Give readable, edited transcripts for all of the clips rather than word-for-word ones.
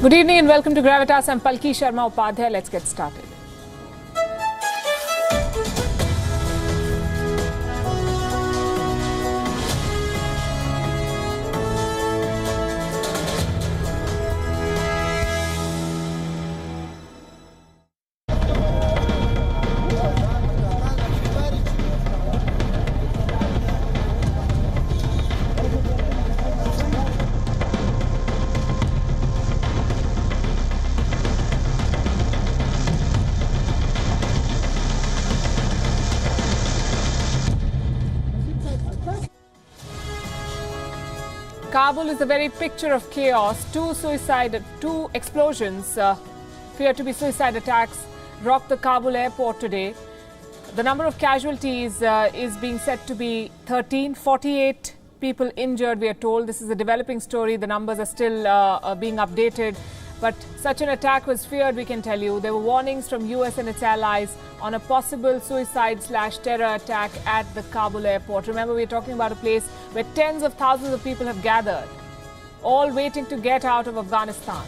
Good evening and welcome to Gravitas. I'm Palki Sharma Upadhyay. Let's get started. Kabul is the very picture of chaos. Two explosions fear to be suicide attacks rocked the Kabul airport today. The number of casualties is being said to be 13, 48 people injured, we are told. This is a developing story. The numbers are still being updated. But such an attack was feared, we can tell you. There were warnings from US and its allies on a possible suicide/terror attack at the Kabul airport. Remember, we're talking about a place where tens of thousands of people have gathered, all waiting to get out of Afghanistan.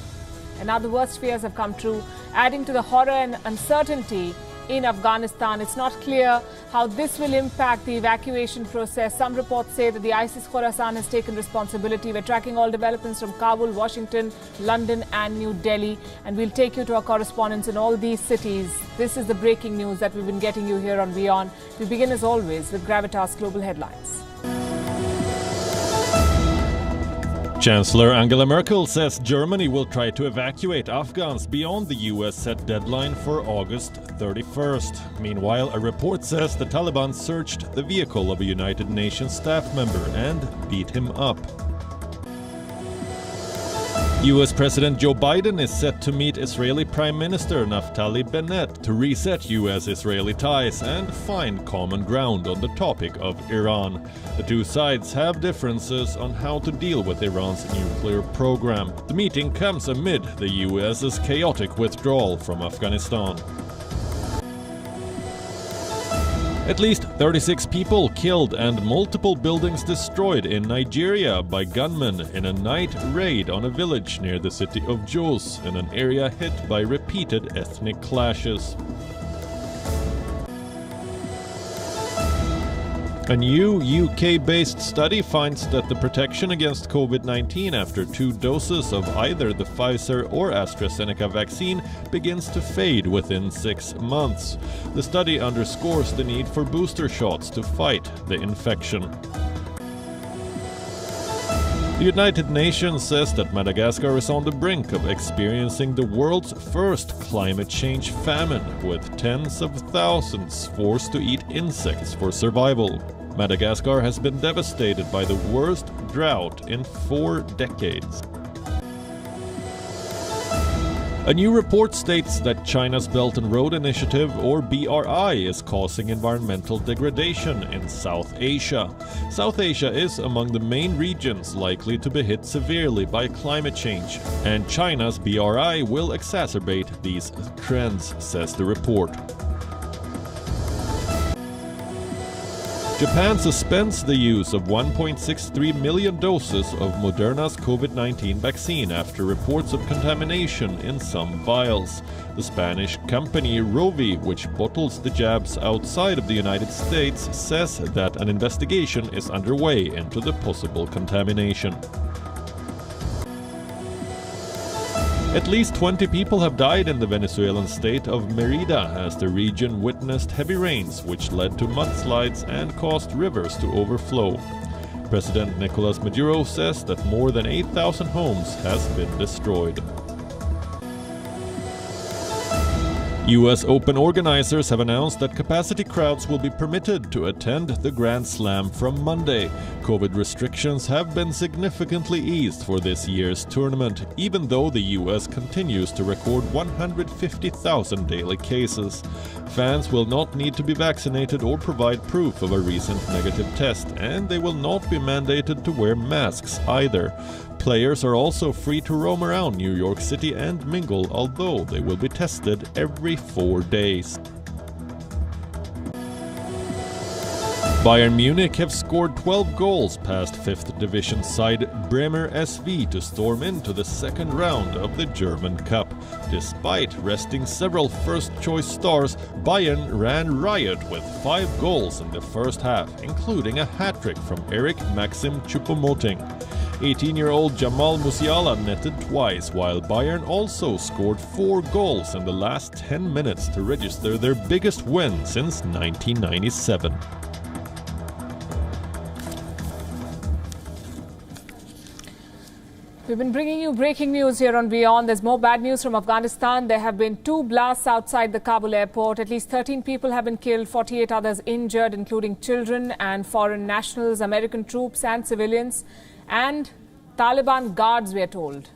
And now the worst fears have come true, adding to the horror and uncertainty in Afghanistan. It's not clear how this will impact the evacuation process. Some reports say that the ISIS Khorasan has taken responsibility. We're tracking all developments from Kabul, Washington, London and New Delhi. And we'll take you to our correspondents in all these cities. This is the breaking news that we've been getting you here on WION. We begin as always with Gravitas Global Headlines. Chancellor Angela Merkel says Germany will try to evacuate Afghans beyond the US set deadline for August 31st. Meanwhile, a report says the Taliban searched the vehicle of a United Nations staff member and beat him up. US President Joe Biden is set to meet Israeli Prime Minister Naftali Bennett to reset US-Israeli ties and find common ground on the topic of Iran. The two sides have differences on how to deal with Iran's nuclear program. The meeting comes amid the US's chaotic withdrawal from Afghanistan. At least 36 people killed and multiple buildings destroyed in Nigeria by gunmen in a night raid on a village near the city of Jos, in an area hit by repeated ethnic clashes. A new UK-based study finds that the protection against COVID-19 after 2 doses of either the Pfizer or AstraZeneca vaccine begins to fade within 6 months. The study underscores the need for booster shots to fight the infection. The United Nations says that Madagascar is on the brink of experiencing the world's first climate change famine, with tens of thousands forced to eat insects for survival. Madagascar has been devastated by the worst drought in 4 decades. A new report states that China's Belt and Road Initiative, or BRI, is causing environmental degradation in South Asia. South Asia is among the main regions likely to be hit severely by climate change, and China's BRI will exacerbate these trends, says the report. Japan suspends the use of 1.63 million doses of Moderna's COVID-19 vaccine after reports of contamination in some vials. The Spanish company Rovi, which bottles the jabs outside of the United States, says that an investigation is underway into the possible contamination. At least 20 people have died in the Venezuelan state of Mérida as the region witnessed heavy rains which led to mudslides and caused rivers to overflow. President Nicolas Maduro says that more than 8,000 homes has been destroyed. US Open organizers have announced that capacity crowds will be permitted to attend the Grand Slam from Monday. COVID restrictions have been significantly eased for this year's tournament, even though the US continues to record 150,000 daily cases. Fans will not need to be vaccinated or provide proof of a recent negative test, and they will not be mandated to wear masks either. Players are also free to roam around New York City and mingle, although they will be tested every 4 days. Bayern Munich have scored 12 goals past 5th Division side Bremer SV to storm into the second round of the German Cup. Despite resting several first-choice stars, Bayern ran riot with 5 goals in the first half, including a hat-trick from Eric Maxim Choupo-Moting. 18-year-old Jamal Musiala netted twice, while Bayern also scored 4 goals in the last 10 minutes to register their biggest win since 1997. We've been bringing you breaking news here on WION. There's more bad news from Afghanistan. There have been 2 blasts outside the Kabul airport. At least 13 people have been killed, 48 others injured, including children and foreign nationals, American troops and civilians, and Taliban guards, we are told.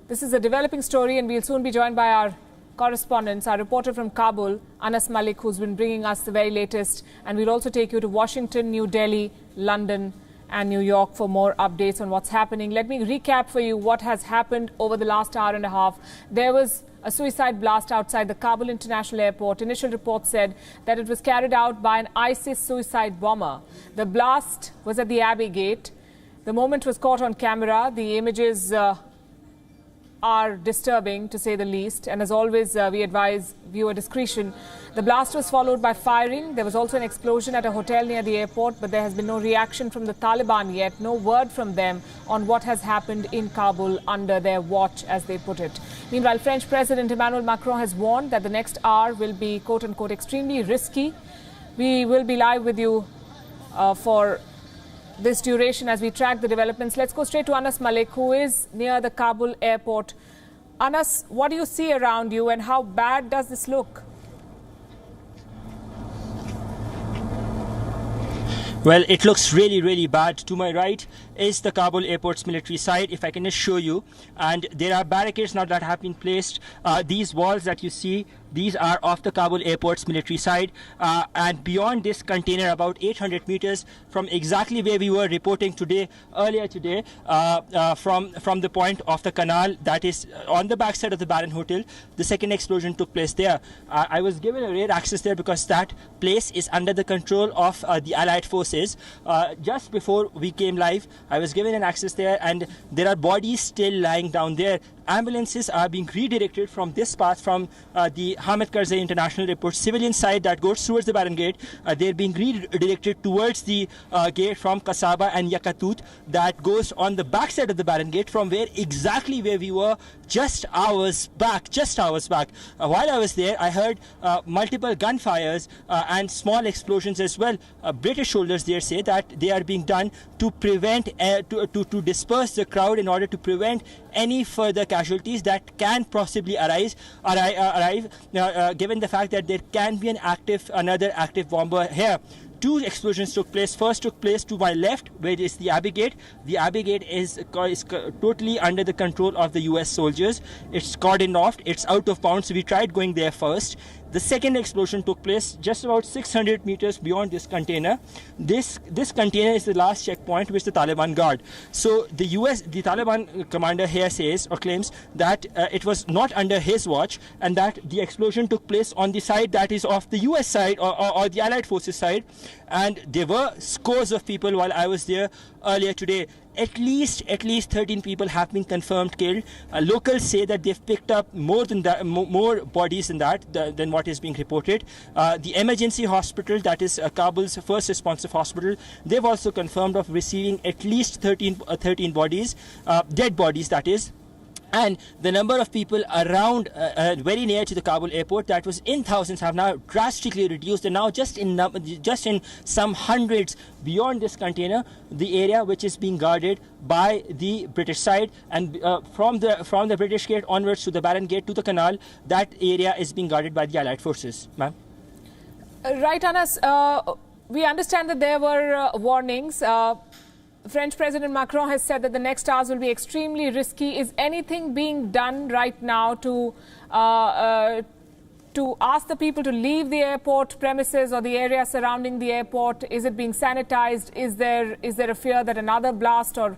This is a developing story, and we'll soon be joined by our correspondents, our reporter from Kabul, Anas Malik, who's been bringing us the very latest. And we'll also take you to Washington, New Delhi, London, and New York for more updates on what's happening. Let me recap for you what has happened over the last hour and a half. There was a suicide blast outside the Kabul International Airport. Initial reports said that it was carried out by an ISIS suicide bomber. The blast was at the Abbey Gate. The moment was caught on camera. The images are disturbing, to say the least. And as always, we advise viewer discretion. The blast was followed by firing. There was also an explosion at a hotel near the airport, but there has been no reaction from the Taliban yet. No word from them on what has happened in Kabul under their watch, as they put it. Meanwhile, French President Emmanuel Macron has warned that the next hour will be, quote-unquote, extremely risky. We will be live with you for this duration as we track the developments. Let's go straight to Anas Malik, who is near the Kabul airport. Anas, what do you see around you and how bad does this look? Well, it looks really, really bad. To my right is the Kabul airport's military side, if I can just show you. And there are barricades now that have been placed. These walls that you see, these are off the Kabul airport's military side. And beyond this container, about 800 meters from exactly where we were reporting earlier today, from the point of the canal that is on the backside of the Baron Hotel, the second explosion took place there. I was given a rare access there because that place is under the control of the Allied forces. Just before we came live, I was given an access there, and there are bodies still lying down there. Ambulances are being redirected from this path, from the Hamid Karzai International Airport civilian side that goes towards the Baron Gate. They're being redirected towards the gate from Kasaba and Yakatut that goes on the backside of the Baron Gate, from exactly where we were just hours back. While I was there, I heard multiple gunfires and small explosions as well. British soldiers there say that they are being done to prevent, to disperse the crowd in order to prevent any further casualties that can possibly arrive, given the fact that there can be another active bomber here. 2 explosions took place. First took place to my left, where is the Abbey Gate. The Abbey Gate is totally under the control of the US soldiers. It's cordoned off. It's out of bounds. So we tried going there first. The second explosion took place just about 600 meters beyond this container. This container is the last checkpoint which the Taliban guard. So the Taliban commander here says or claims that it was not under his watch, and that the explosion took place on the side that is off the US side or the Allied forces side. And there were scores of people while I was there earlier today. At least 13 people have been confirmed killed. Locals say that they've picked up more bodies than what is being reported. The emergency hospital, that is Kabul's first responsive hospital, they've also confirmed of receiving at least 13 bodies, dead bodies that is. And the number of people around very near to the Kabul airport that was in thousands have now drastically reduced, and now just in some hundreds beyond this container, the area which is being guarded by the British side, and from the British gate onwards to the Baron Gate to the canal, that area is being guarded by the Allied forces. Ma'am? Right, Anas. We understand that there were warnings. French President Macron has said that the next hours will be extremely risky. Is anything being done right now to ask the people to leave the airport premises or the area surrounding the airport? Is it being sanitized? Is there a fear that another blast or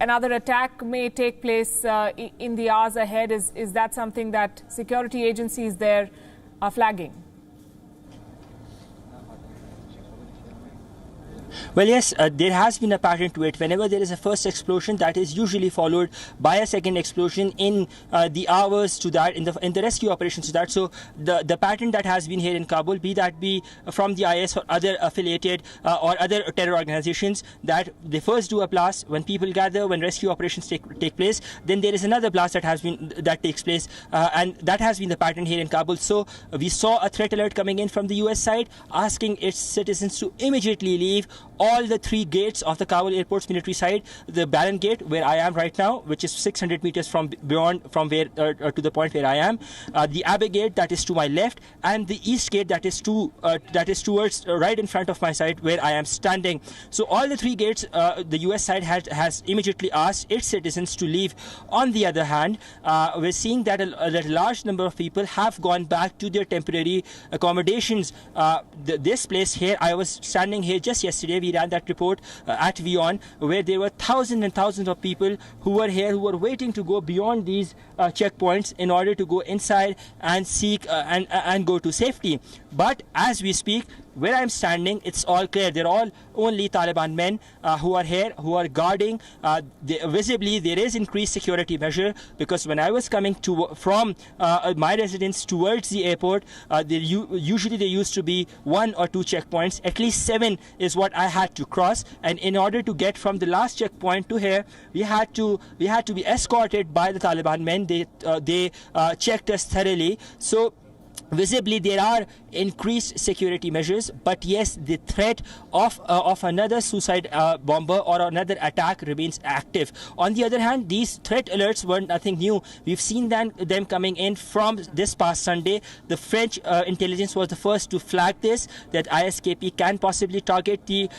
another attack may take place in the hours ahead? Is that something that security agencies there are flagging? Well, yes, there has been a pattern to it. Whenever there is a first explosion, that is usually followed by a second explosion in the hours to that, in the rescue operations to that. So the pattern that has been here in Kabul, be from the IS or other affiliated or other terror organizations, that they first do a blast when people gather, when rescue operations take place. Then there is another blast that takes place, and that has been the pattern here in Kabul. So we saw a threat alert coming in from the US side, asking its citizens to immediately leave all the 3 gates of the Kabul airport's military side: the Baran gate, where I am right now, which is 600 meters from where to the point where I am, the Abbey gate that is to my left, and the east gate that is towards right in front of my side where I am standing. So all the 3 gates, the US side has immediately asked its citizens to leave. On the other hand, we're seeing that a large number of people have gone back to their temporary accommodations. This place here, I was standing here just yesterday. We ran that report at WION, where there were thousands and thousands of people who were here, who were waiting to go beyond these checkpoints in order to go inside and seek and go to safety. But as we speak, where I'm standing, it's all clear. They're all only Taliban men who are here, who are guarding. Visibly, there is increased security measure, because when I was coming from my residence towards the airport, usually there used to be 1 or 2 checkpoints. At least 7 is what I had to cross, and in order to get from the last checkpoint to here, we had to be escorted by the Taliban men. They checked us thoroughly. So visibly, there are increased security measures, but yes, the threat of another suicide bomber or another attack remains active. On the other hand, these threat alerts were nothing new. We've seen them coming in from this past Sunday. The French intelligence was the first to flag this, that ISKP can possibly target the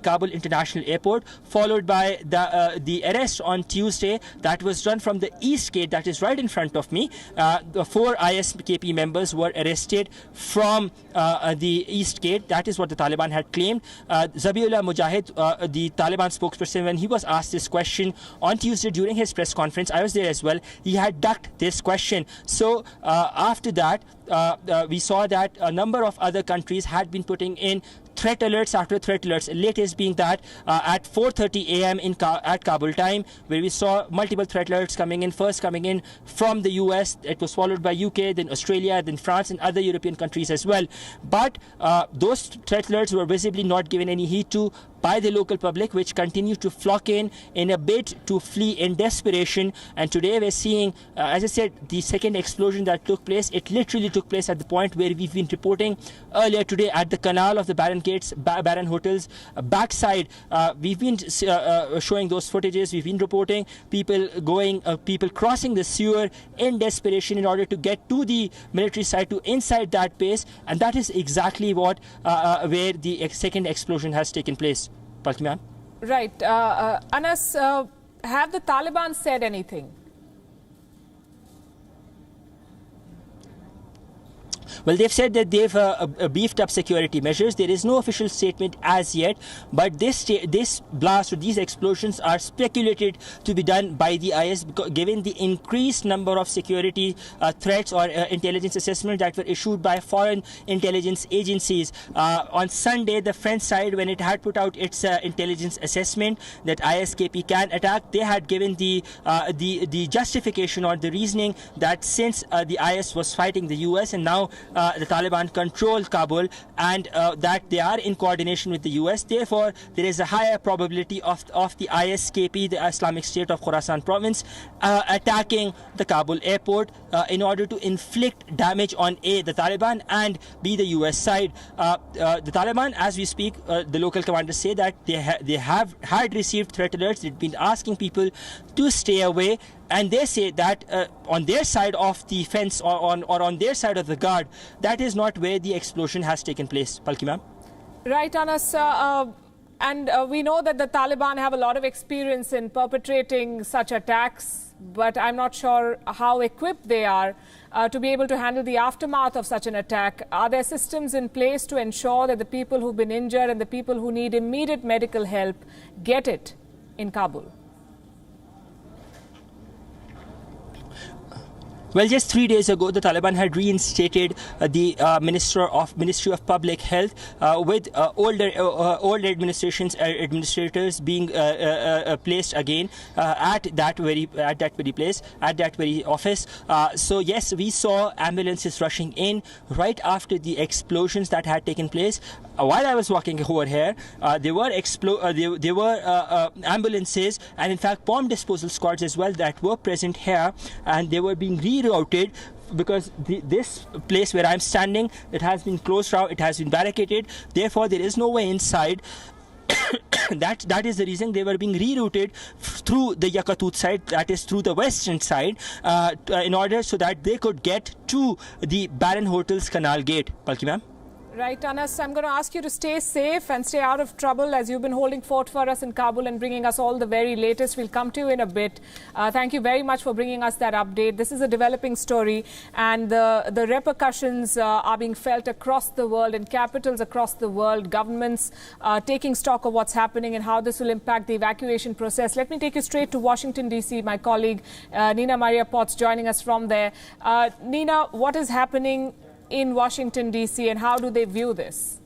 Kabul International Airport, followed by the arrest on Tuesday that was done from the east gate that is right in front of me. The 4 ISKP members were arrested from the east gate. That is what the Taliban had claimed. Zabiullah Mujahid, the Taliban spokesperson, when he was asked this question on Tuesday during his press conference, I was there as well, he had ducked this question. So after that, we saw that a number of other countries had been putting in threat alerts after threat alerts. Latest being that at 4:30 a.m. at Kabul time, where we saw multiple threat alerts coming in. First coming in from the US, it was followed by UK, then Australia, then France, and other European countries as well. But those threat alerts were visibly not given any heed to by the local public, which continue to flock in a bid to flee in desperation. And today we're seeing, as I said, the second explosion that took place. It literally took place at the point where we've been reporting earlier today at the canal of the Baran gates, Baran hotels backside. We've been showing those footages. We've been reporting people crossing the sewer in desperation in order to get to the military side, to inside that base. And that is exactly what where the second explosion has taken place. Palki, right. Anas, have the Taliban said anything? Well, they've said that they've beefed up security measures. There is no official statement as yet, but this blast or these explosions are speculated to be done by the IS, given the increased number of security threats or intelligence assessments that were issued by foreign intelligence agencies. On Sunday, the French side, when it had put out its intelligence assessment that ISKP can attack, they had given the justification or the reasoning that since the IS was fighting the US and now the Taliban control Kabul, and that they are in coordination with the US. Therefore, there is a higher probability of the ISKP, the Islamic State of Khorasan province, attacking the Kabul airport in order to inflict damage on the Taliban and B, the US side. The Taliban, as we speak, the local commanders say that they had received threat alerts. They've been asking people to stay away. And they say that on their side of the fence or on their side of the guard, that is not where the explosion has taken place. Palki ma'am. Right, Anas. And we know that the Taliban have a lot of experience in perpetrating such attacks, but I'm not sure how equipped they are to be able to handle the aftermath of such an attack. Are there systems in place to ensure that the people who've been injured and the people who need immediate medical help get it in Kabul? Well, just 3 days ago, the Taliban had reinstated the Ministry of Public Health with older administrators being placed again at that very place, at that very office. So yes, we saw ambulances rushing in right after the explosions that had taken place. While I was walking over here, there were ambulances and in fact bomb disposal squads as well that were present here, and they were being rerouted because this place where I'm standing, it has been closed now, it has been barricaded, therefore there is no way inside. That is the reason they were being rerouted through the Yakutsk side, that is through the western side, in order so that they could get to the Baron Hotel's Canal Gate. Palki ma'am? Right, Anas, I'm going to ask you to stay safe and stay out of trouble as you've been holding fort for us in Kabul and bringing us all the very latest. We'll come to you in a bit. Thank you very much for bringing us that update. This is a developing story, and the repercussions are being felt across the world, in capitals across the world, governments taking stock of what's happening and how this will impact the evacuation process. Let me take you straight to Washington, D.C. My colleague Nina Maria Potts joining us from there. Nina, what is happening in Washington, D.C., and how do they view this?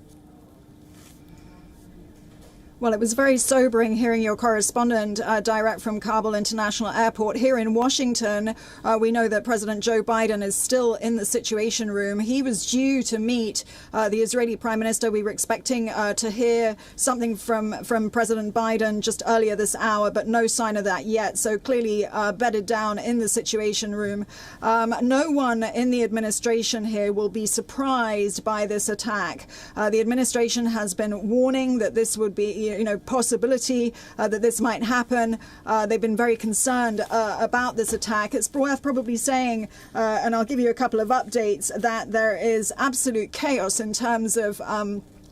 Well, it was very sobering hearing your correspondent direct from Kabul International Airport. Here in Washington, we know that President Joe Biden is still in the Situation Room. He was due to meet the Israeli Prime Minister. We were expecting to hear something from President Biden just earlier this hour, but no sign of that yet. So clearly bedded down in the Situation Room. No one in the administration here will be surprised by this attack. The administration has been warning that this would be possibility that this might happen. They've been very concerned about this attack. It's worth probably saying, and I'll give you a couple of updates, that there is absolute chaos in terms of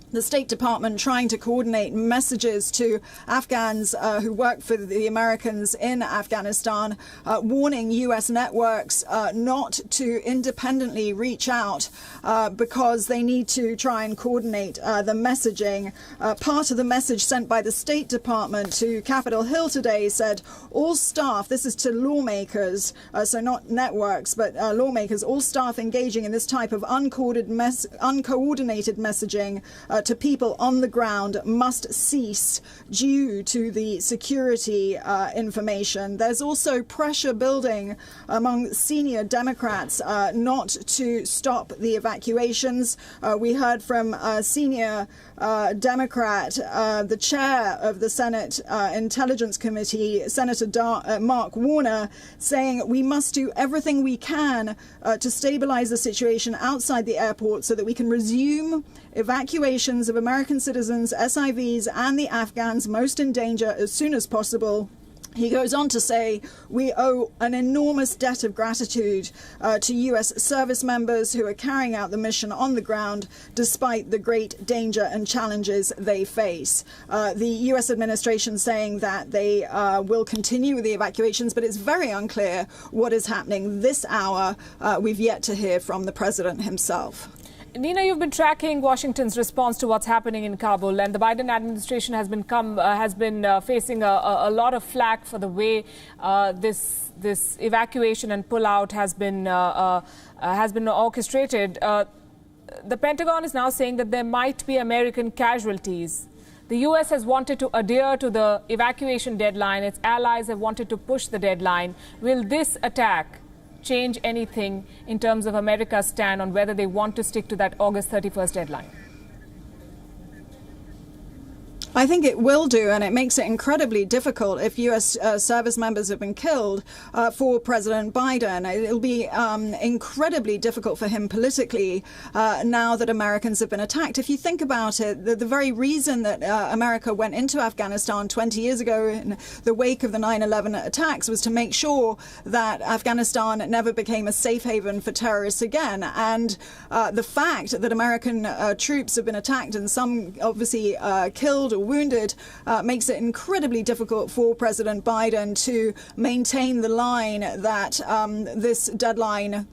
the State Department trying to coordinate messages to Afghans who work for the Americans in Afghanistan, warning U.S. networks not to independently reach out because they need to try and coordinate the messaging. Part of the message sent by the State Department to Capitol Hill today said, all staff, this is to lawmakers, so not networks, but lawmakers, all staff engaging in this type of uncoordinated messaging to people on the ground must cease due to the security information. There's also pressure building among senior Democrats not to stop the evacuations. We heard from a senior Democrat, the chair of the Senate Intelligence Committee, Senator Mark Warner, saying we must do everything we can to stabilize the situation outside the airport so that we can resume evacuations of American citizens, SIVs, and the Afghans most in danger as soon as possible. He goes on to say we owe an enormous debt of gratitude to U.S. service members who are carrying out the mission on the ground despite the great danger and challenges they face. The U.S. administration saying that they will continue with the evacuations, but it's very unclear what is happening this hour. We've yet to hear from the president himself. Nina, you've been tracking Washington's response to what's happening in Kabul, and the Biden administration has been facing a lot of flack for the way this evacuation and pullout has been orchestrated. The Pentagon is now saying that there might be American casualties. The U.S. has wanted to adhere to the evacuation deadline. Its allies have wanted to push the deadline. Will this attack change anything in terms of America's stand on whether they want to stick to that August 31st deadline? I think it will do, and it makes it incredibly difficult if U.S. service members have been killed for President Biden. It'll be incredibly difficult for him politically now that Americans have been attacked. If you think about it, the very reason that America went into Afghanistan 20 years ago in the wake of the 9/11 attacks was to make sure that Afghanistan never became a safe haven for terrorists again. And the fact that American troops have been attacked and some obviously killed or wounded makes it incredibly difficult for President Biden to maintain the line that this deadline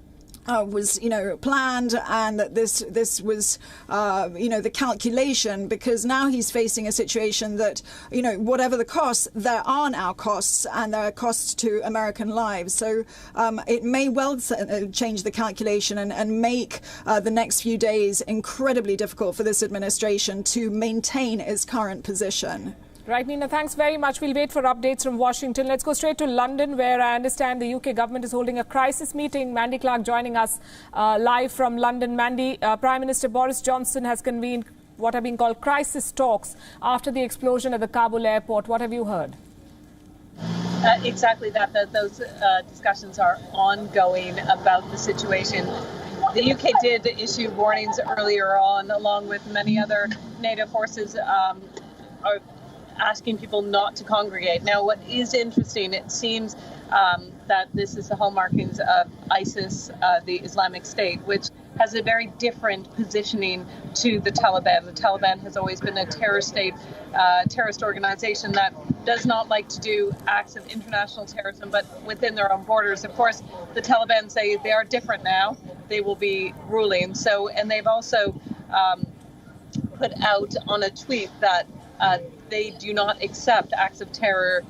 was, planned, and that this was, the calculation, because now he's facing a situation that, whatever the costs, there are now costs, and there are costs to American lives. So it may well change the calculation and make the next few days incredibly difficult for this administration to maintain its current position. Right, Nina, thanks very much. We'll wait for updates from Washington. Let's go straight to London, where I understand the UK government is holding a crisis meeting. Mandy Clark joining us live from London. Mandy, Prime Minister Boris Johnson has convened what are being called crisis talks after the explosion at the Kabul airport. What have you heard? Exactly that. Those discussions are ongoing about the situation. The UK did issue warnings earlier on, along with many other NATO forces, are asking people not to congregate. Now, what is interesting, it seems that this is the hallmarkings of ISIS, the Islamic State, which has a very different positioning to the Taliban. The Taliban has always been a terrorist organization that does not like to do acts of international terrorism, but within their own borders. Of course, the Taliban say they are different now. They will be ruling. So, and they've also put out on a tweet that they do not accept acts of terror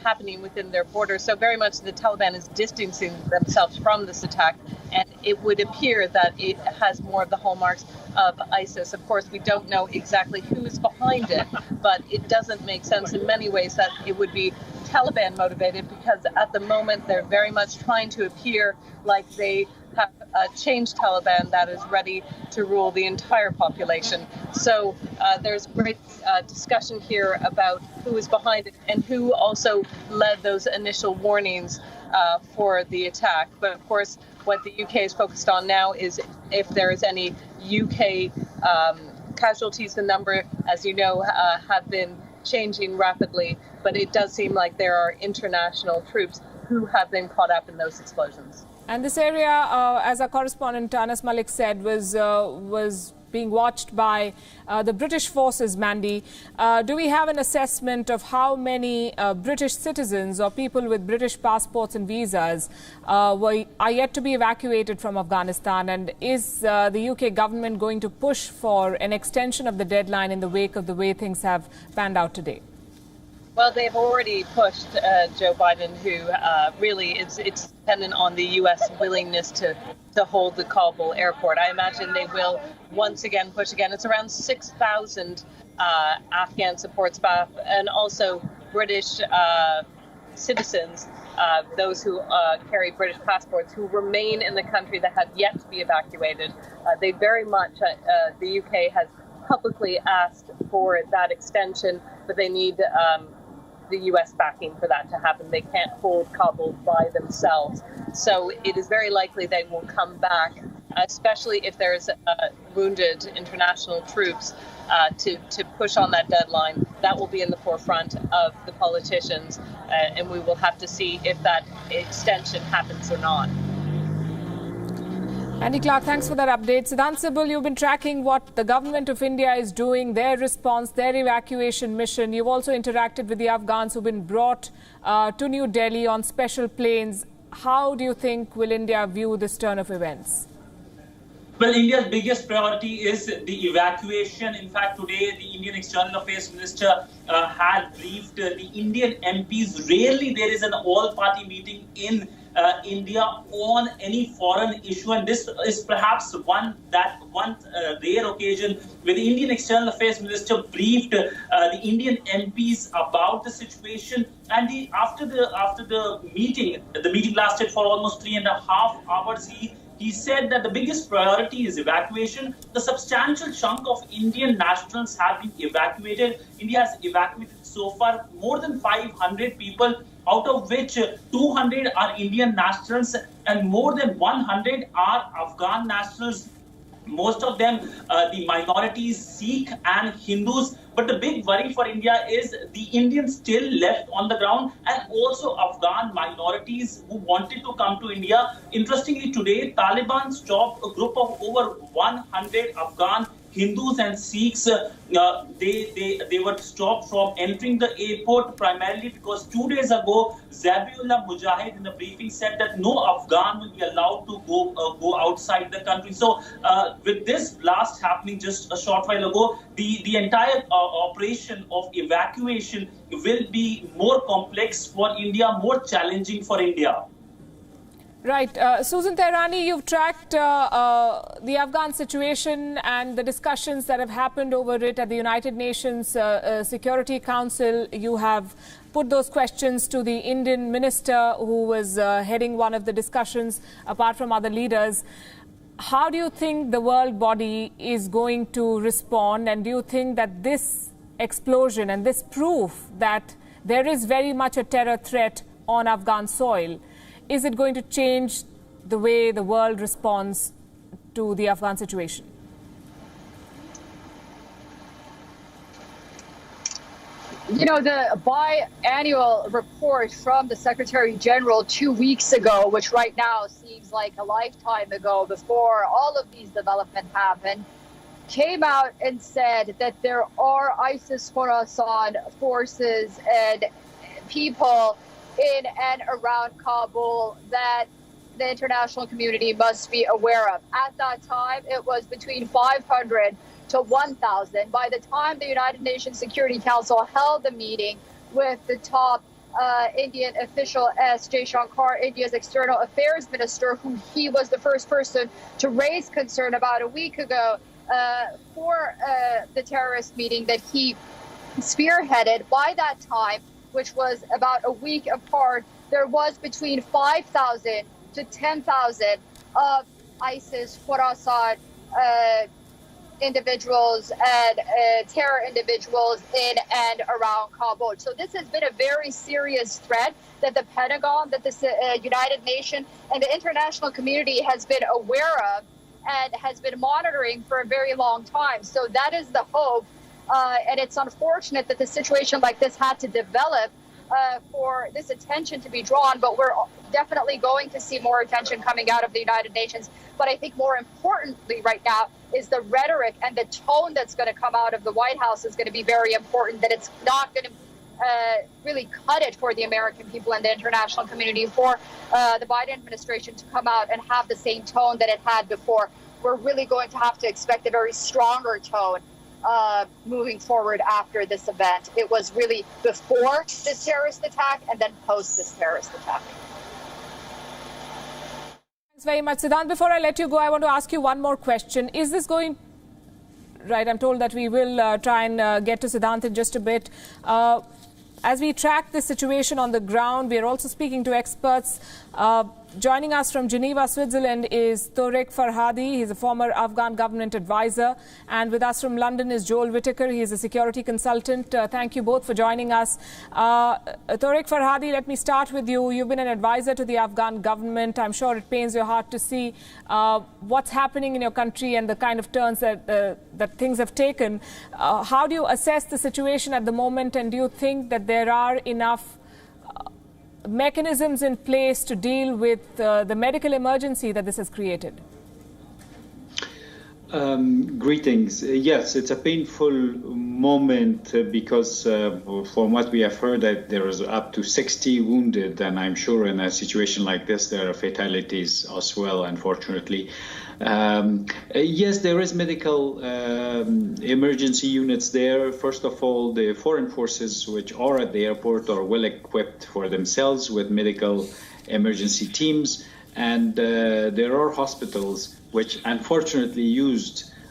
happening within their borders. So very much the Taliban is distancing themselves from this attack, and it would appear that it has more of the hallmarks of ISIS. Of course, we don't know exactly who is behind it, but it doesn't make sense in many ways that it would be Taliban motivated, because at the moment they're very much trying to appear like they have changed Taliban that is ready to rule the entire population. So there's great discussion here about who is behind it and who also led those initial warnings for the attack. But of course, what the UK is focused on now is if there is any UK casualties. The number, as you know, have been changing rapidly, but it does seem like there are international troops who have been caught up in those explosions. And this area, as our correspondent Anas Malik said, was being watched by the British forces, Mandy. Do we have an assessment of how many British citizens or people with British passports and visas are yet to be evacuated from Afghanistan? And is the UK government going to push for an extension of the deadline in the wake of the way things have panned out today? Well, they've already pushed Joe Biden, who really it's dependent on the U.S. willingness to hold the Kabul airport. I imagine they will once again push again. It's around 6,000 Afghan support staff and also British citizens, those who carry British passports, who remain in the country that have yet to be evacuated. They very much, the UK has publicly asked for that extension, but they need the U.S. backing for that to happen. They can't hold Kabul by themselves. So it is very likely they will come back, especially if there's wounded international troops, to push on that deadline. That will be in the forefront of the politicians, and we will have to see if that extension happens or not. Andy Clark, thanks for that update. Siddhant Sibal, you've been tracking what the government of India is doing, their response, their evacuation mission. You've also interacted with the Afghans who've been brought to New Delhi on special planes. How do you think will India view this turn of events? Well, India's biggest priority is the evacuation. In fact, today the Indian External Affairs Minister had briefed the Indian MPs. Rarely there is an all-party meeting in India on any foreign issue, and this is perhaps one rare occasion where the Indian External Affairs Minister briefed the Indian MPs about the situation. And after the meeting lasted for almost 3.5 hours. He said that the biggest priority is evacuation. The substantial chunk of Indian nationals have been evacuated. India has evacuated so far more than 500 people, out of which 200 are Indian nationals and more than 100 are Afghan nationals. Most of them, the minorities, Sikh and Hindus. But the big worry for India is the Indians still left on the ground and also Afghan minorities who wanted to come to India. Interestingly, today, Taliban stopped a group of over 100 Afghan Hindus and Sikhs, they were stopped from entering the airport primarily because 2 days ago, Zabiullah Mujahid in the briefing said that no Afghan will be allowed to go outside the country. So with this blast happening just a short while ago, the entire operation of evacuation will be more complex for India, more challenging for India. Right. Susan Tehrani, you've tracked the Afghan situation and the discussions that have happened over it at the United Nations Security Council. You have put those questions to the Indian minister who was heading one of the discussions, apart from other leaders. How do you think the world body is going to respond? And do you think that this explosion and this proof that there is very much a terror threat on Afghan soil, is it going to change the way the world responds to the Afghan situation? You know, the biannual report from the Secretary General 2 weeks ago, which right now seems like a lifetime ago before all of these developments happened, came out and said that there are ISIS-Khorasan forces and people in and around Kabul that the international community must be aware of. At that time, it was between 500 to 1,000. By the time the United Nations Security Council held the meeting with the top Indian official S. Jaishankar, India's external affairs minister, who he was the first person to raise concern about a week ago for the terrorist meeting that he spearheaded, by that time, which was about a week apart, there was between 5,000 to 10,000 of ISIS Khorasan individuals and terror individuals in and around Kabul. So this has been a very serious threat that the Pentagon, that the United Nations and the international community has been aware of and has been monitoring for a very long time. So that is the hope. And it's unfortunate that the situation like this had to develop for this attention to be drawn, but we're definitely going to see more attention coming out of the United Nations. But I think more importantly right now is the rhetoric and the tone that's going to come out of the White House is going to be very important, that it's not going to really cut it for the American people and the international community for the Biden administration to come out and have the same tone that it had before. We're really going to have to expect a very stronger tone moving forward after this event. It was really before this terrorist attack and then post this terrorist attack. Thanks very much, Siddhant. Before I let you go, I want to ask you one more question. Is this going... Right, I'm told that we will try and get to Siddhant in just a bit. As we track the situation on the ground, we are also speaking to experts. Joining us from Geneva, Switzerland is Tariq Farhadi. He's a former Afghan government advisor. And with us from London is Joel Whittaker. He is a security consultant. Thank you both for joining us. Tariq Farhadi, let me start with you. You've been an advisor to the Afghan government. I'm sure it pains your heart to see what's happening in your country and the kind of turns that things have taken. How do you assess the situation at the moment, and do you think that there are enough mechanisms in place to deal with the medical emergency that this has created? Greetings. Yes, it's a painful moment because from what we have heard that there is up to 60 wounded, and I'm sure in a situation like this there are fatalities as well, unfortunately. Yes, there is medical emergency units there. First of all, the foreign forces which are at the airport are well equipped for themselves with medical emergency teams, and there are hospitals which unfortunately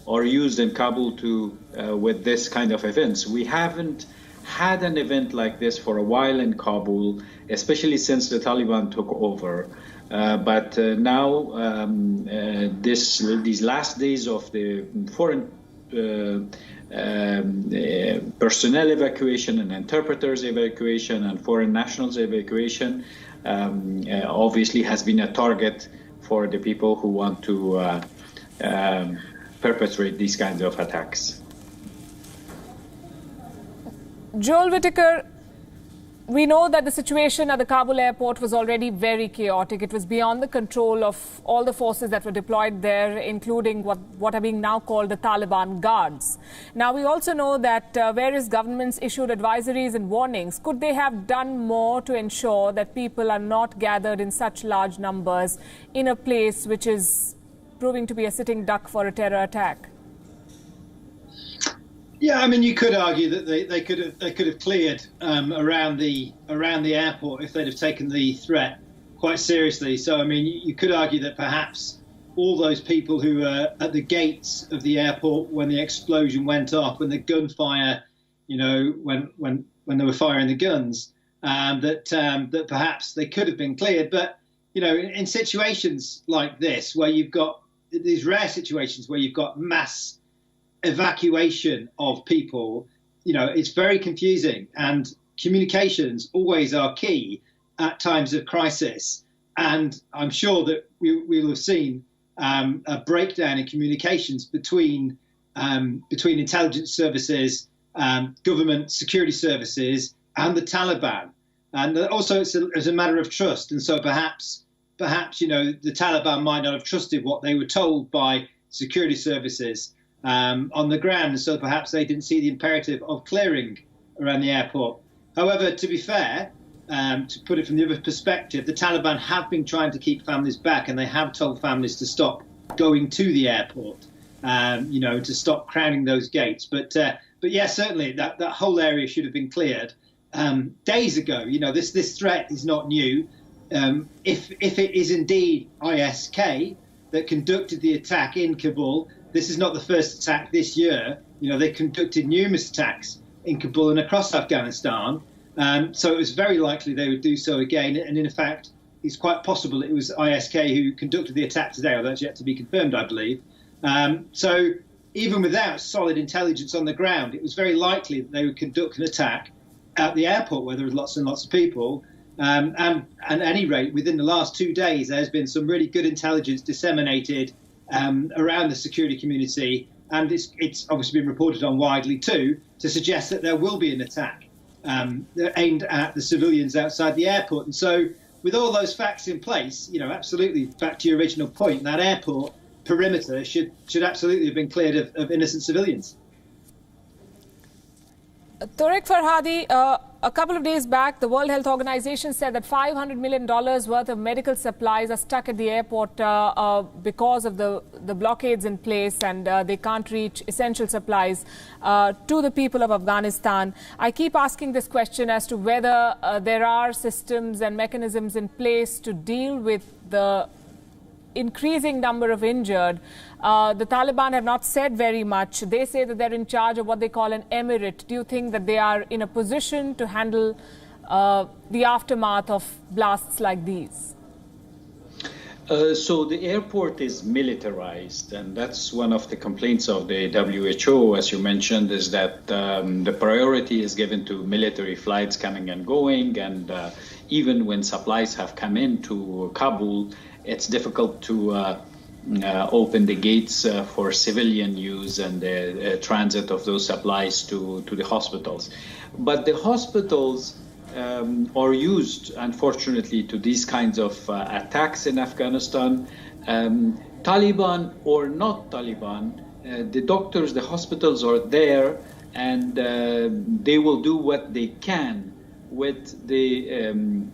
are used in Kabul to with this kind of events. We haven't had an event like this for a while in Kabul, especially since the Taliban took over. But now these last days of the foreign personnel evacuation and interpreters evacuation and foreign nationals evacuation obviously has been a target for the people who want to perpetrate these kinds of attacks. Joel Whittaker, We know that the situation at the Kabul airport was already very chaotic. It was beyond the control of all the forces that were deployed there, including what are being now called the Taliban guards. Now, we also know that various governments issued advisories and warnings. Could they have done more to ensure that people are not gathered in such large numbers in a place which is proving to be a sitting duck for a terror attack? Yeah, I mean, you could argue that they could have cleared around the airport if they'd have taken the threat quite seriously. So, I mean, you could argue that perhaps all those people who were at the gates of the airport when the explosion went off, when the gunfire, you know, when they were firing the guns, that perhaps they could have been cleared. But you know, in situations like this, where you've got these rare situations where you've got mass evacuation of people, you know, it's very confusing, and communications always are key at times of crisis. And I'm sure that we'll have seen a breakdown in communications between intelligence services, government security services, and the Taliban. And also it's a matter of trust. And so perhaps, you know, the Taliban might not have trusted what they were told by security services on the ground, so perhaps they didn't see the imperative of clearing around the airport. However, to be fair, to put it from the other perspective, the Taliban have been trying to keep families back, and they have told families to stop going to the airport, you know, to stop crowding those gates. But yeah, certainly that whole area should have been cleared days ago. You know, this threat is not new. If it is indeed ISK that conducted the attack in Kabul, this is not the first attack this year. You know, they conducted numerous attacks in Kabul and across Afghanistan. So it was very likely they would do so again. And in fact, it's quite possible it was ISK who conducted the attack today, although that's yet to be confirmed, I believe. So even without solid intelligence on the ground, it was very likely that they would conduct an attack at the airport where there was lots and lots of people. And at any rate, within the last 2 days, there's been some really good intelligence disseminated around the security community, and it's obviously been reported on widely too, to suggest that there will be an attack aimed at the civilians outside the airport. And so with all those facts in place, you know, absolutely, back to your original point, that airport perimeter should absolutely have been cleared of innocent civilians. Tariq Farhadi, a couple of days back, the World Health Organization said that $500 million worth of medical supplies are stuck at the airport because of the blockades in place, and they can't reach essential supplies to the people of Afghanistan. I keep asking this question as to whether there are systems and mechanisms in place to deal with the increasing number of injured. The Taliban have not said very much. They say that they're in charge of what they call an emirate. Do you think that they are in a position to handle the aftermath of blasts like these? So the airport is militarized, and that's one of the complaints of the WHO, as you mentioned, is that the priority is given to military flights coming and going, and even when supplies have come into Kabul, it's difficult to open the gates for civilian use and the transit of those supplies to the hospitals. But the hospitals are used, unfortunately, to these kinds of attacks in Afghanistan. Taliban or not Taliban, the doctors, the hospitals are there, and they will do what they can with the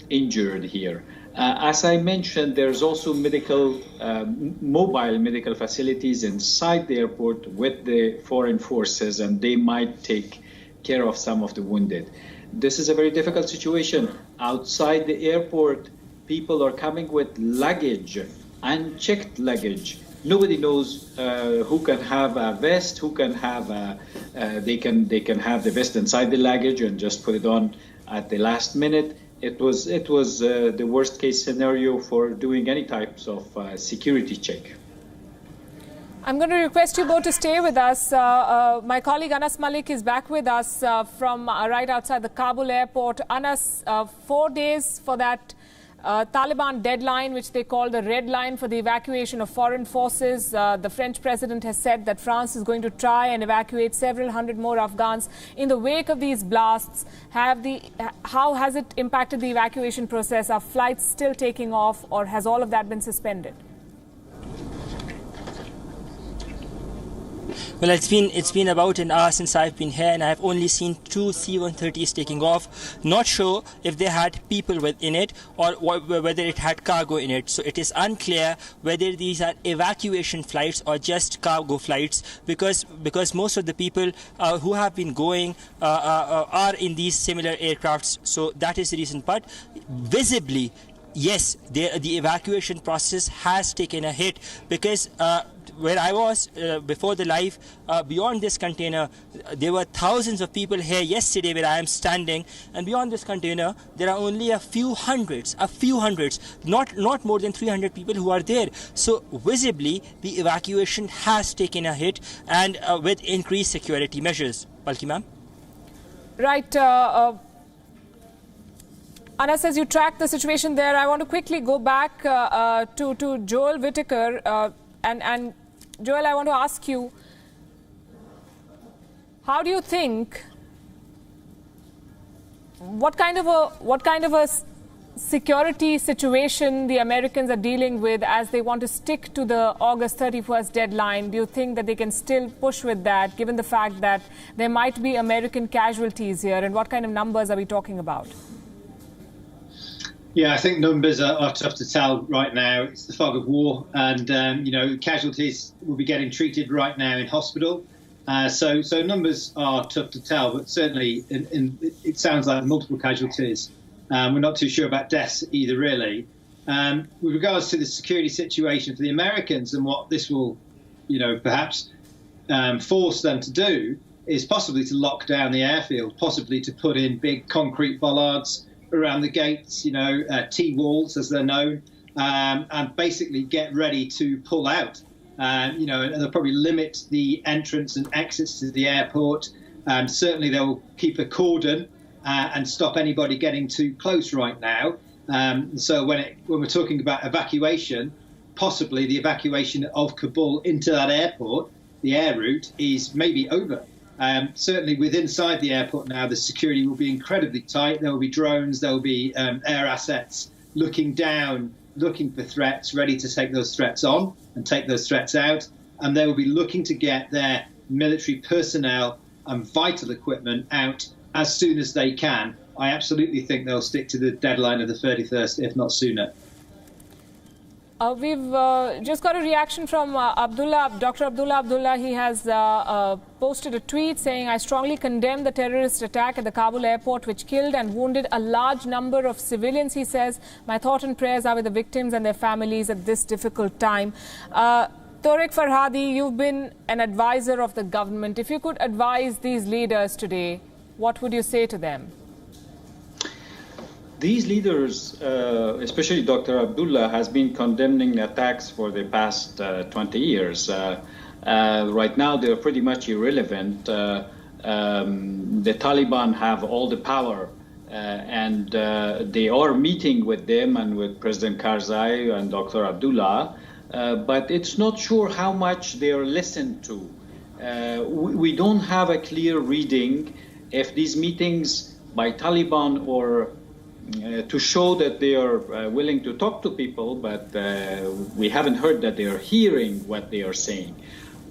injured here. As I mentioned, there's also mobile medical facilities inside the airport with the foreign forces, and they might take care of some of the wounded. This is a very difficult situation. Outside the airport, people are coming with luggage, unchecked luggage. Nobody knows who can have a vest, who can have they can have the vest inside the luggage and just put it on at the last minute. It was the worst case scenario for doing any types of security check. I'm going to request you both to stay with us. My colleague Anas Malik is back with us from right outside the Kabul airport. Anas, 4 days for that Taliban deadline, which they call the red line for the evacuation of foreign forces. The French president has said that France is going to try and evacuate several hundred more Afghans. In the wake of these blasts, how has it impacted the evacuation process? Are flights still taking off, or has all of that been suspended? Well, it's been about an hour since I've been here, and I've only seen 2 C-130s taking off. Not sure if they had people in it or whether it had cargo in it. So it is unclear whether these are evacuation flights or just cargo flights, because most of the people who have been going are in these similar aircrafts. So that is the reason. But visibly, yes, the evacuation process has taken a hit, because where I was before the live, beyond this container, there were thousands of people here yesterday where I am standing, and beyond this container, there are only a few hundreds, not more than 300 people who are there. So visibly, the evacuation has taken a hit, and with increased security measures. Palki ma'am? Right. Anas, as you track the situation there, I want to quickly go back to Joel Whitaker. And Joel, I want to ask you, how do you think, what kind of a security situation the Americans are dealing with as they want to stick to the August 31st deadline? Do you think that they can still push with that, given the fact that there might be American casualties here? And what kind of numbers are we talking about? Yeah, I think numbers are tough to tell right now. It's the fog of war, and casualties will be getting treated right now in hospital. So numbers are tough to tell, but certainly it sounds like multiple casualties. We're not too sure about deaths either, really. With regards to the security situation for the Americans and what this will, perhaps force them to do, is possibly to lock down the airfield, possibly to put in big concrete bollards around the gates, T-walls as they're known, and basically get ready to pull out. And they'll probably limit the entrance and exits to the airport. Certainly they'll keep a cordon and stop anybody getting too close right now. So when we're talking about evacuation, possibly the evacuation of Kabul into that airport, the air route, is maybe over. Certainly inside the airport now, the security will be incredibly tight. There will be drones, there will be air assets looking down, looking for threats, ready to take those threats on and take those threats out. And they will be looking to get their military personnel and vital equipment out as soon as they can. I absolutely think they'll stick to the deadline of the 31st, if not sooner. We've just got a reaction from Dr. Abdullah. He has posted a tweet saying, "I strongly condemn the terrorist attack at the Kabul airport, which killed and wounded a large number of civilians." He says, "My thought and prayers are with the victims and their families at this difficult time." Tariq Farhadi, you've been an advisor of the government. If you could advise these leaders today, what would you say to them? These leaders, especially Dr. Abdullah, has been condemning attacks for the past 20 years. Right now, they're pretty much irrelevant. The Taliban have all the power, and they are meeting with them and with President Karzai and Dr. Abdullah, but it's not sure how much they are listened to. We don't have a clear reading if these meetings by Taliban or to show that they are willing to talk to people, but we haven't heard that they are hearing what they are saying.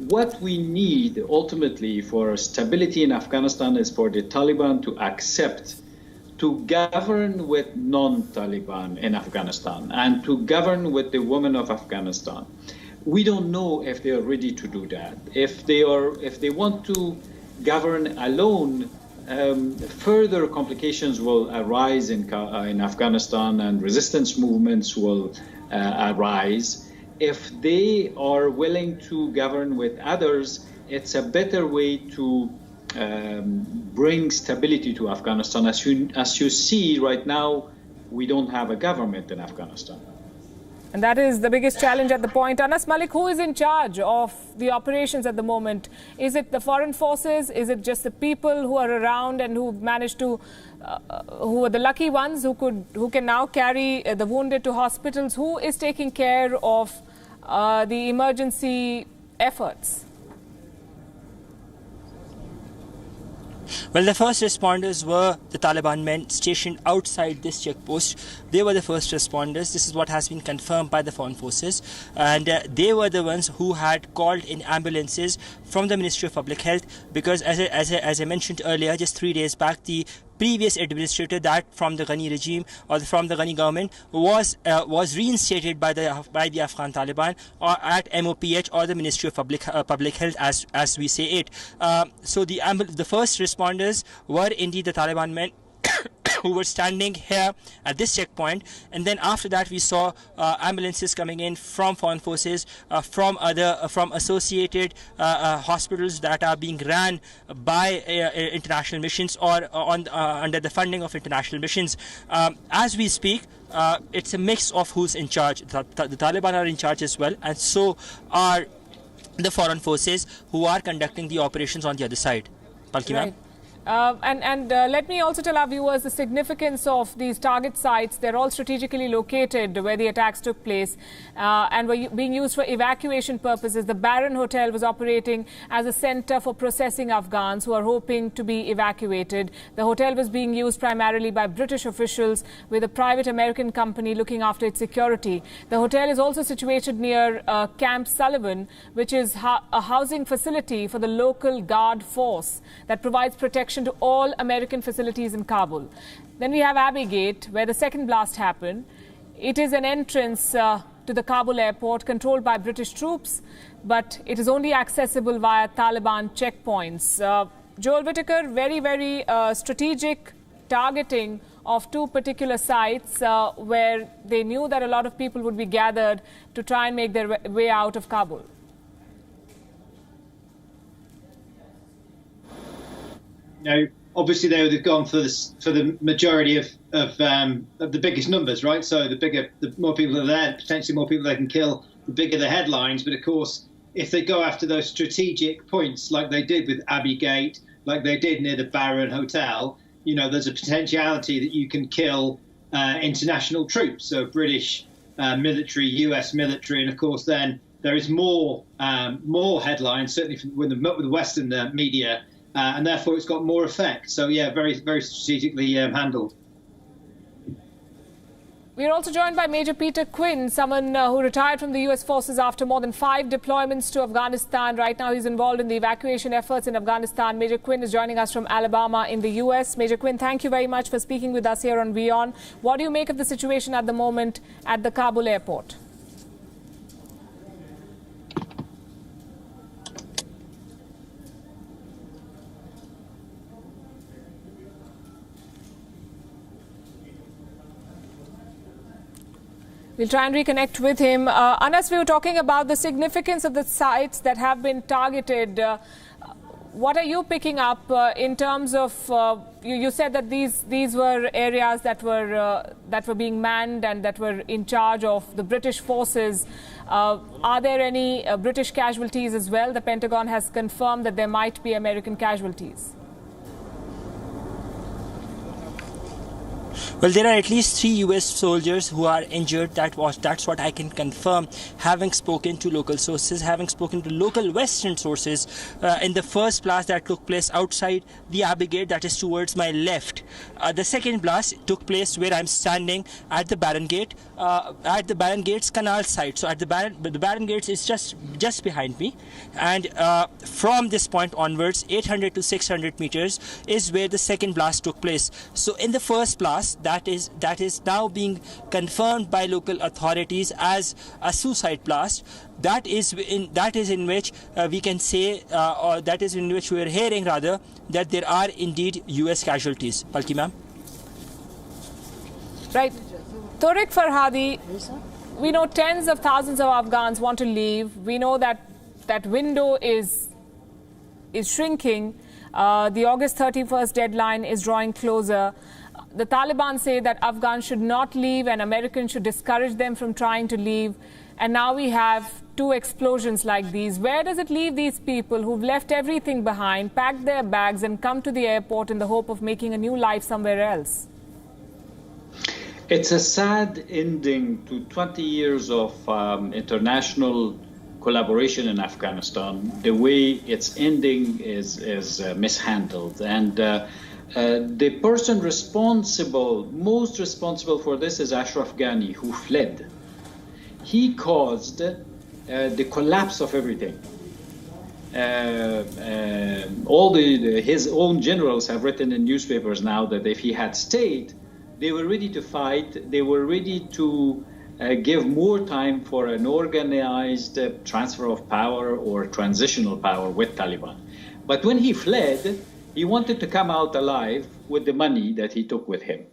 What we need ultimately for stability in Afghanistan is for the Taliban to accept to govern with non-Taliban in Afghanistan and to govern with the women of Afghanistan. We don't know if they are ready to do that. If they want to govern alone, further complications will arise in Afghanistan, and resistance movements will arise. If they are willing to govern with others, it's a better way to bring stability to Afghanistan. As you see right now, we don't have a government in Afghanistan. And that is the biggest challenge at the point. Anas Malik, who is in charge of the operations at the moment? Is it the foreign forces? Is it just the people who are around and who managed to who are the lucky ones who can now carry the wounded to hospitals. Who is taking care of the emergency efforts? Well, the first responders were the Taliban men stationed outside this checkpost. They were the first responders. This is what has been confirmed by the foreign forces. And they were the ones who had called in ambulances from the Ministry of Public Health, because as I mentioned earlier, just 3 days back, the previous administrator, that from the Ghani regime or from the Ghani government, was reinstated by the Afghan Taliban or at MOPH or the Ministry of Public Health, as we say it. So the first responders were indeed the Taliban men who were standing here at this checkpoint, and then after that we saw ambulances coming in from foreign forces, from associated hospitals that are being ran by international missions or under the funding of international missions. As we speak, it's a mix of who's in charge. The Taliban are in charge as well, and so are the foreign forces who are conducting the operations on the other side. Palki ma'am? Let me also tell our viewers the significance of these target sites. They're all strategically located where the attacks took place and were being used for evacuation purposes. The Baron Hotel was operating as a center for processing Afghans who are hoping to be evacuated. The hotel was being used primarily by British officials, with a private American company looking after its security. The hotel is also situated near Camp Sullivan, which is a housing facility for the local guard force that provides protection to all American facilities in Kabul. Then we have Abbey Gate, where the second blast happened. It is an entrance to the Kabul airport controlled by British troops, but it is only accessible via Taliban checkpoints. Joel Whitaker, very, very strategic targeting of two particular sites where they knew that a lot of people would be gathered to try and make their way out of Kabul. Now, obviously, they would have gone for the majority of the biggest numbers, right? So the more people are there, potentially more people they can kill, the bigger the headlines. But of course, if they go after those strategic points, like they did with Abbey Gate, like they did near the Baron Hotel, there's a potentiality that you can kill international troops, so British military, US military, and of course, then there is more headlines, certainly with the Western media. And therefore, it's got more effect. So, yeah, very, very strategically handled. We are also joined by Major Peter Quinn, someone who retired from the U.S. forces after more than 5 deployments to Afghanistan. Right now, he's involved in the evacuation efforts in Afghanistan. Major Quinn is joining us from Alabama in the U.S. Major Quinn, thank you very much for speaking with us here on WION. What do you make of the situation at the moment at the Kabul airport? We'll try and reconnect with him. Anas, we were talking about the significance of the sites that have been targeted. What are you picking up in terms of, you said that these were areas that were being manned and that were in charge of the British forces. Are there any British casualties as well? The Pentagon has confirmed that there might be American casualties. Well, there are at least 3 U.S. soldiers who are injured. That's what I can confirm, having spoken to local sources, having spoken to local Western sources. In the first blast that took place outside the Abbey Gate, that is towards my left. The second blast took place where I'm standing at the Baron Gate, at the Baron Gate's canal site. So at the Baron Gates is just behind me, and from this point onwards, 800 to 600 meters is where the second blast took place. So in the first blast, that is now being confirmed by local authorities as a suicide blast. That is in which we can say, or that is in which we are hearing rather, that there are indeed U.S. casualties. Palki ma'am. Right. Tariq Farhadi, we know tens of thousands of Afghans want to leave. We know that window is shrinking. The August 31st deadline is drawing closer. The Taliban say that Afghans should not leave and Americans should discourage them from trying to leave. and now we have two explosions like these. Where does it leave these people who've left everything behind, packed their bags and come to the airport in the hope of making a new life somewhere else? It's a sad ending to 20 years of international collaboration in Afghanistan. The way it's ending is mishandled. And the person most responsible for this is Ashraf Ghani, who fled. He caused the collapse of everything. His own generals have written in newspapers now that if he had stayed, they were ready to fight. They were ready to give more time for an organized transfer of power or transitional power with Taliban. But when he fled, he wanted to come out alive with the money that he took with him.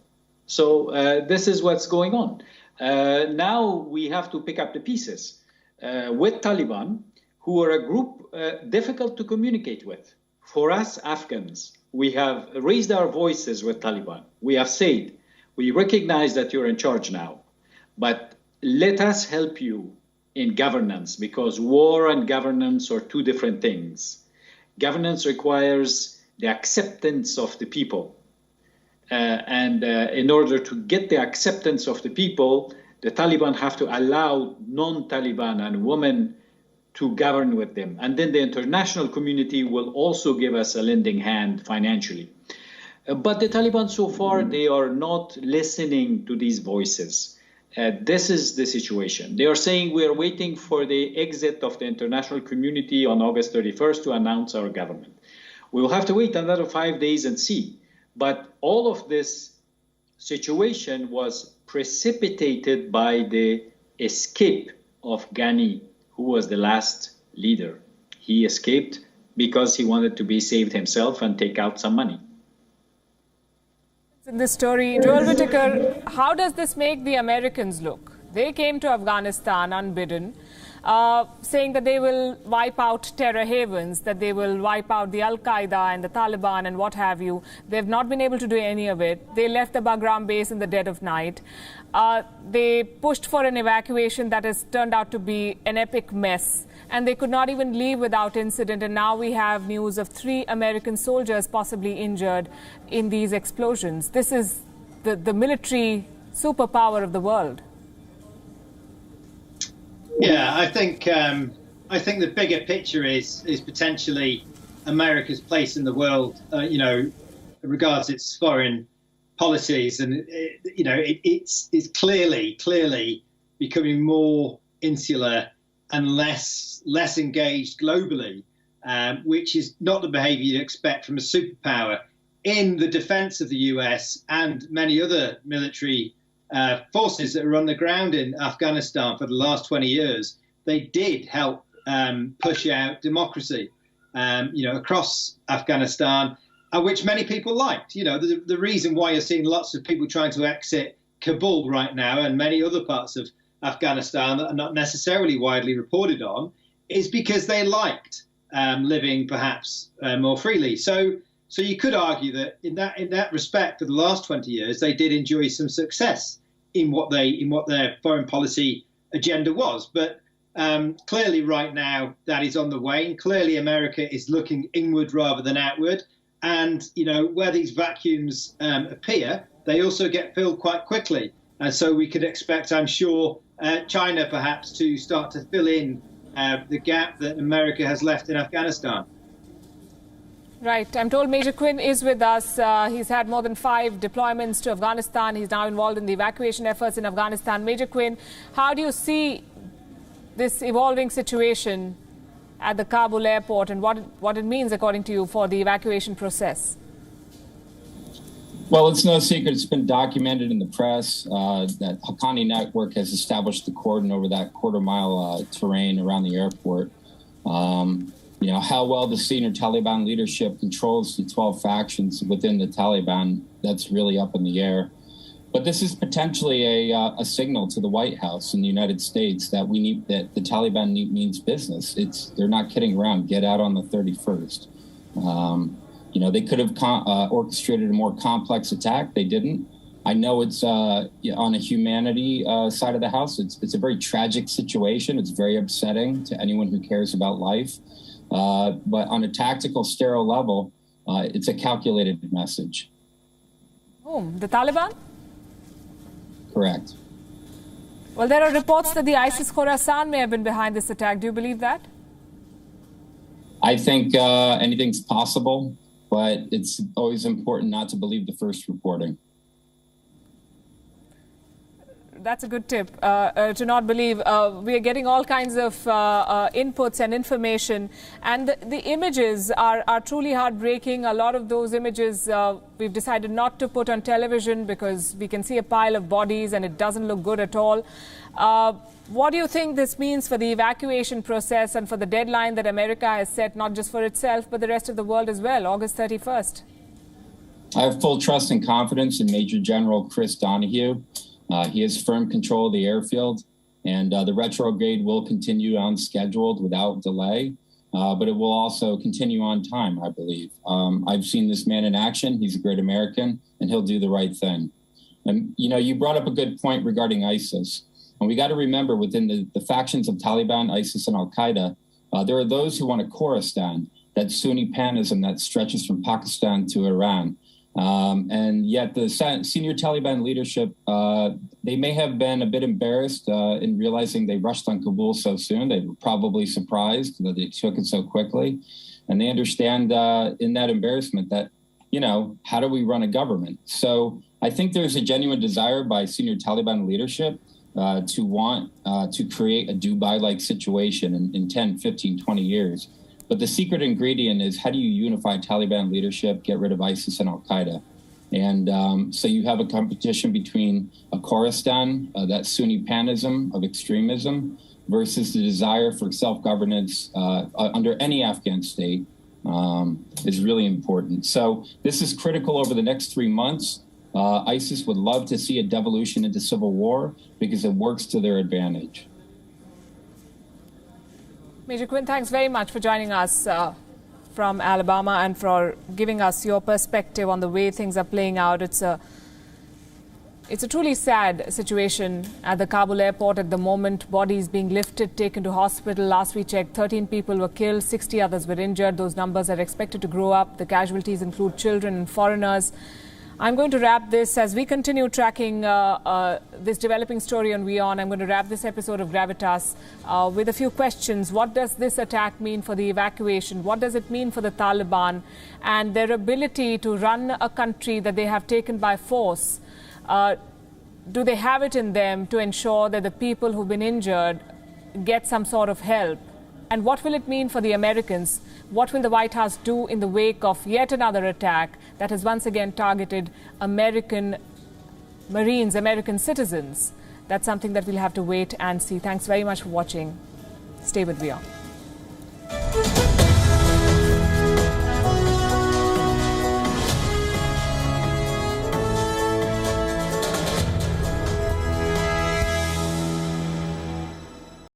So this is what's going on. Now we have to pick up the pieces with Taliban, who are a group difficult to communicate with. For us Afghans, we have raised our voices with Taliban. We have said, we recognize that you're in charge now, but let us help you in governance, because war and governance are two different things. Governance requires the acceptance of the people. And in order to get the acceptance of the people, the Taliban have to allow non-Taliban and women to govern with them. And then the international community will also give us a lending hand financially. But the Taliban so far, they are not listening to these voices. This is the situation. They are saying we are waiting for the exit of the international community on August 31st to announce our government. We will have to wait another 5 days and see. But all of this situation was precipitated by the escape of Ghani, who was the last leader. He escaped because he wanted to be saved himself and take out some money. In this story, Joel Whitaker, how does this make the Americans look? They came to Afghanistan unbidden, saying that they will wipe out terror havens, that they will wipe out the Al-Qaeda and the Taliban and what have you. They've not been able to do any of it. They left the Bagram base in the dead of night. They pushed for an evacuation that has turned out to be an epic mess. And they could not even leave without incident. And now we have news of 3 American soldiers possibly injured in these explosions. This is the military superpower of the world. Yeah, I think the bigger picture is potentially America's place in the world. Regards its foreign policies, and it's clearly becoming more insular and less engaged globally, which is not the behavior you'd expect from a superpower. In the defense of the US and many other military forces that are on the ground in Afghanistan for the last 20 years, they did help push out democracy, across Afghanistan, which many people liked. The reason why you're seeing lots of people trying to exit Kabul right now and many other parts of Afghanistan that are not necessarily widely reported on is because they liked living perhaps more freely. So you could argue that in that respect, for the last 20 years, they did enjoy some success in what their foreign policy agenda was. But clearly right now that is on the wane. Clearly America is looking inward rather than outward. And, where these vacuums appear, they also get filled quite quickly. And so we could expect, I'm sure, China perhaps to start to fill in the gap that America has left in Afghanistan. Right. I'm told Major Quinn is with us. He's had more than 5 deployments to Afghanistan. He's now involved in the evacuation efforts in Afghanistan. Major Quinn, how do you see this evolving situation at the Kabul airport and what it means, according to you, for the evacuation process? Well, it's no secret. It's been documented in the press that Haqqani Network has established the cordon over that quarter-mile terrain around the airport. How well the senior Taliban leadership controls the 12 factions within the Taliban, that's really up in the air. But this is potentially a signal to the White House in the United States that that the Taliban means business. They're not kidding around. Get out on the 31st. They could have orchestrated a more complex attack. They didn't. I know it's on a humanity side of the house. It's a very tragic situation. It's very upsetting to anyone who cares about life. But on a tactical, sterile level, it's a calculated message. Whom? The Taliban? Correct. Well, there are reports that the ISIS Khorasan may have been behind this attack. Do you believe that? I think anything's possible, but it's always important not to believe the first reporting. That's a good tip, to not believe. We are getting all kinds of inputs and information, and the images are truly heartbreaking. A lot of those images we've decided not to put on television because we can see a pile of bodies and it doesn't look good at all. What do you think this means for the evacuation process and for the deadline that America has set, not just for itself, but the rest of the world as well, August 31st? I have full trust and confidence in Major General Chris Donahue. He has firm control of the airfield, and the retrograde will continue on scheduled without delay, but it will also continue on time, I believe. I've seen this man in action. He's a great American, and he'll do the right thing. And, you know, you brought up a good point regarding ISIS. And we got to remember within the factions of Taliban, ISIS, and Al-Qaeda, there are those who want a Khorasan, that Sunni panism that stretches from Pakistan to Iran. And yet the senior Taliban leadership, they may have been a bit embarrassed in realizing they rushed on Kabul so soon. They were probably surprised that they took it so quickly. And they understand in that embarrassment that, you know, how do we run a government? So I think there's a genuine desire by senior Taliban leadership to want to create a Dubai-like situation in 10, 15, 20 years. But the secret ingredient is how do you unify Taliban leadership, get rid of ISIS and Al-Qaeda? And so you have a competition between a Khorasan, that Sunni panism of extremism, versus the desire for self-governance under any Afghan state is really important. So this is critical over the next 3 months. ISIS would love to see a devolution into civil war because it works to their advantage. Major Quinn, thanks very much for joining us from Alabama and for giving us your perspective on the way things are playing out. It's a truly sad situation at the Kabul airport at the moment. Bodies being lifted, taken to hospital. Last we checked, 13 people were killed, 60 others were injured. Those numbers are expected to grow up. The casualties include children and foreigners. I'm going to wrap this as we continue tracking this developing story on WION. I'm going to wrap this episode of Gravitas with a few questions. What does this attack mean for the evacuation? What does it mean for the Taliban and their ability to run a country that they have taken by force? Do they have it in them to ensure that the people who've been injured get some sort of help? And what will it mean for the Americans? What will the White House do in the wake of yet another attack that has once again targeted American Marines, American citizens? That's something that we'll have to wait and see. Thanks very much for watching. Stay with WION.